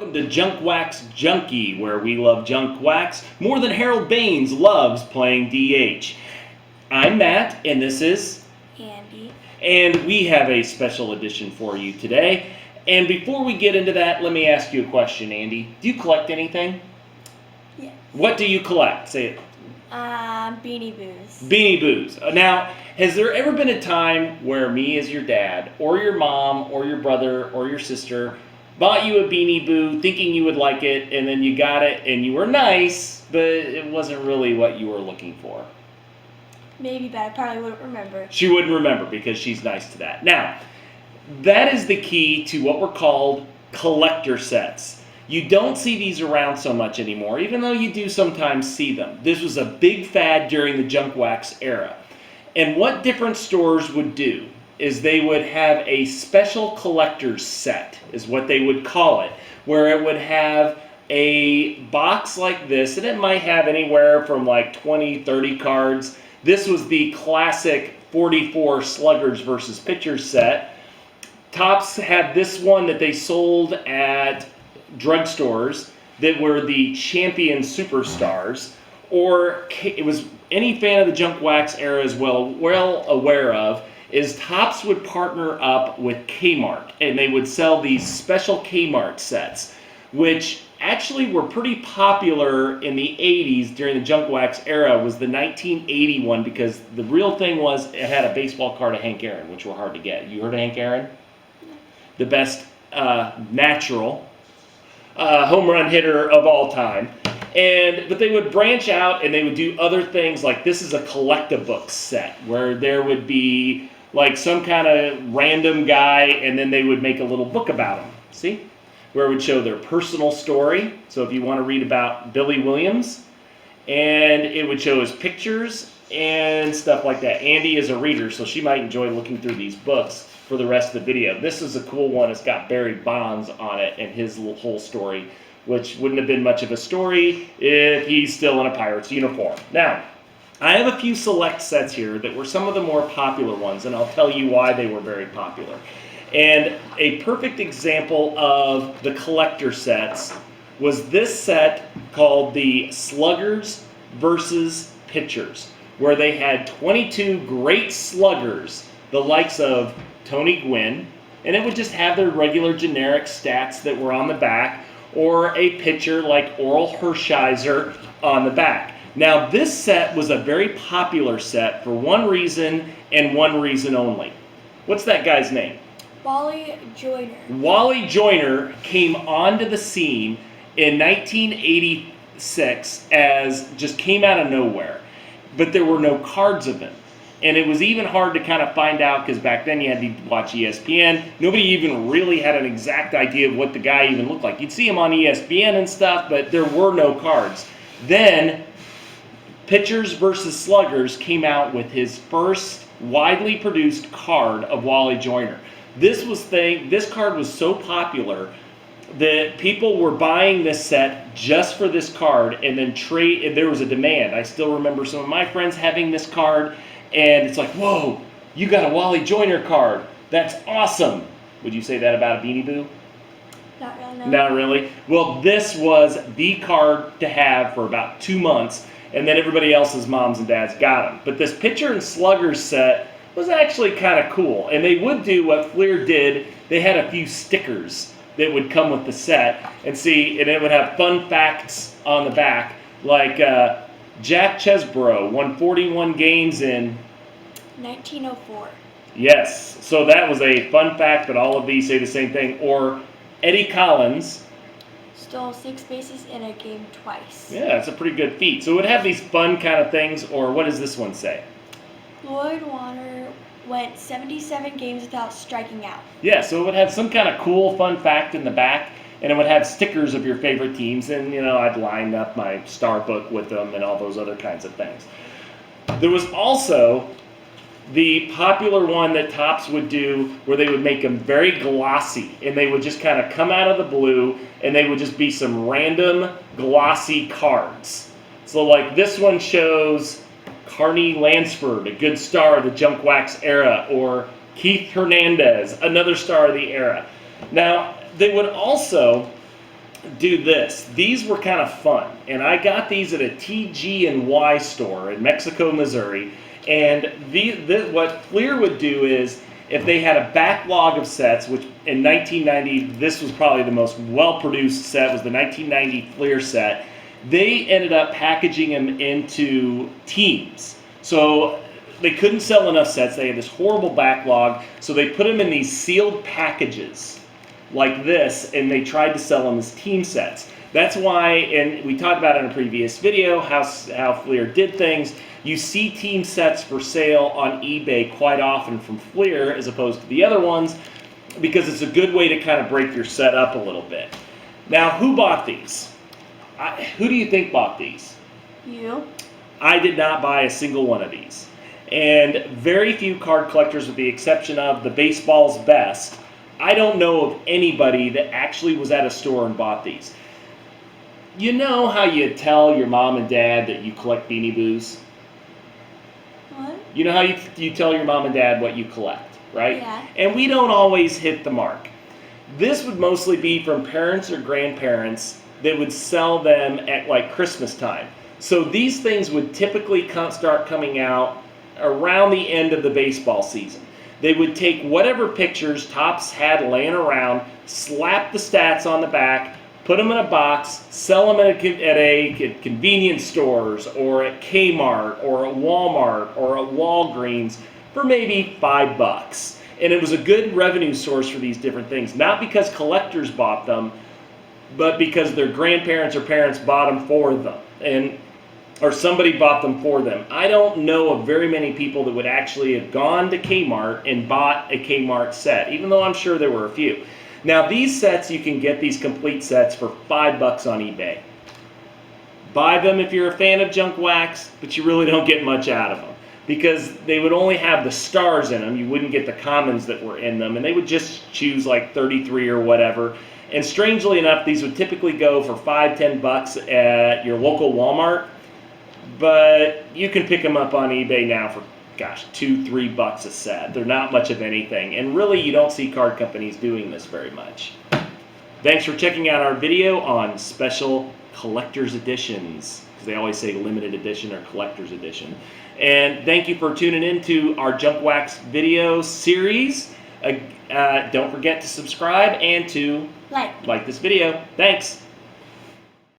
Welcome to Junkwax Junkie, where we love Junkwax more than Harold Baines loves playing DH. I'm Matt, and this is Andy. And we have a special edition for you today. And before we get into that, let me ask you a question, Andy. Do you collect anything? Yes. What do you collect? Say it. Beanie Boos. Beanie Boos. Now, has there ever been a time where me as your dad, or your mom, or your brother, or your sister bought you a Beanie Boo thinking you would like it, and then you got it and you were nice, but it wasn't really what you were looking for? Maybe, but I probably wouldn't remember. She wouldn't remember because she's nice to that. Now, that is the key to what were called collector sets. You don't see these around so much anymore, even though you do sometimes see them. This was a big fad during the Junkwax era. And what different stores would do is they would have a special collector's set, is what they would call it, where it would have a box like this, and it might have anywhere from like 20, 30 cards. This was the classic 44 sluggers versus pitchers set. Topps had this one that they sold at drugstores that were the champion superstars, or it was any fan of the Junkwax era as well aware of, is Topps would partner up with Kmart, and they would sell these special Kmart sets, which actually were pretty popular in the 80s during the Junkwax era. Was the 1980 one, because the real thing was it had a baseball card of Hank Aaron, which were hard to get. You heard of Hank Aaron? The best natural home run hitter of all time. But they would branch out and they would do other things, like this is a collect-a-book set where there would be like some kind of random guy, and then they would make a little book about him. See? Where it would show their personal story. So if you want to read about Billy Williams, and it would show his pictures and stuff like that. Andy is a reader, so she might enjoy looking through these books for the rest of the video. This is a cool one. It's got Barry Bonds on it and his whole story, which wouldn't have been much of a story if he's still in a Pirates uniform. Now, I have a few select sets here that were some of the more popular ones, and I'll tell you why they were very popular. And a perfect example of the collector sets was this set called the Sluggers versus Pitchers, where they had 22 great sluggers, the likes of Tony Gwynn, and it would just have their regular generic stats that were on the back, or a pitcher like Oral Hershiser on the back. Now, this set was a very popular set for one reason and one reason only. What's that guy's name? Wally Joyner. Wally Joyner came onto the scene in 1986 as just came out of nowhere, but there were no cards of him. And it was even hard to kind of find out, because back then you had to watch ESPN. Nobody even really had an exact idea of what the guy even looked like. You'd see him on ESPN and stuff, but there were no cards. Then Pitchers versus Sluggers came out with his first widely produced card of Wally Joyner. This card was so popular that people were buying this set just for this card, and then there was a demand. I still remember some of my friends having this card, and it's like, whoa, you got a Wally Joyner card. That's awesome. Would you say that about a Beanie Boo? Not really. No. Not really. Well, this was the card to have for about 2 months, and then everybody else's moms and dads got them. But this Pitcher and Sluggers set was actually kind of cool, and they would do what Fleer did. They had a few stickers that would come with the set, and it would have fun facts on the back, like Jack Chesborough won 41 games in 1904. Yes, so that was a fun fact, but all of these say the same thing. Or Eddie Collins stole 6 bases in a game twice. Yeah, that's a pretty good feat. So it would have these fun kind of things. Or what does this one say? Lloyd Warner went 77 games without striking out. Yeah, so it would have some kind of cool fun fact in the back, and it would have stickers of your favorite teams, and I'd line up my star book with them and all those other kinds of things. There was also the popular one that Topps would do, where they would make them very glossy, and they would just kind of come out of the blue, and they would just be some random glossy cards. So like this one shows Carney Lansford, a good star of the Junkwax era, or Keith Hernandez, another star of the era. Now, they would also do this. These were kind of fun, and I got these at a TG&Y store in Mexico, Missouri. And what Fleer would do is, if they had a backlog of sets, which in 1990, this was probably the most well-produced set, was the 1990 Fleer set, they ended up packaging them into teams. So they couldn't sell enough sets. They had this horrible backlog, so they put them in these sealed packages like this, and they tried to sell them as team sets. That's why, and we talked about it in a previous video, how Fleer did things. You see team sets for sale on eBay quite often from Fleer as opposed to the other ones, because it's a good way to kind of break your set up a little bit. Now, who bought these? Who do you think bought these? You. I did not buy a single one of these. And very few card collectors, with the exception of the Baseball's Best, I don't know of anybody that actually was at a store and bought these. You know how you tell your mom and dad that you collect Beanie Boos? What? You know how you tell your mom and dad what you collect, right? Yeah. And we don't always hit the mark. This would mostly be from parents or grandparents that would sell them at like Christmas time. So these things would typically start coming out around the end of the baseball season. They would take whatever pictures Topps had laying around, slap the stats on the back, put them in a box, sell them at convenience stores or at Kmart or at Walmart or at Walgreens for maybe $5. And it was a good revenue source for these different things. Not because collectors bought them, but because their grandparents or parents bought them for them. Or somebody bought them for them. I don't know of very many people that would actually have gone to Kmart and bought a Kmart set, even though I'm sure there were a few. Now these sets, you can get these complete sets for $5 on eBay. Buy them if you're a fan of Junkwax, but you really don't get much out of them, because they would only have the stars in them. You wouldn't get the commons that were in them, and they would just choose like 33 or whatever. And strangely enough, these would typically go for $5-10 at your local Walmart. But you can pick them up on eBay now for, gosh, $2-3 a set. They're not much of anything. And really, you don't see card companies doing this very much. Thanks for checking out our video on special collector's editions, because they always say limited edition or collector's edition. And thank you for tuning in to our Junkwax video series. Don't forget to subscribe and to Like. like this video. Thanks.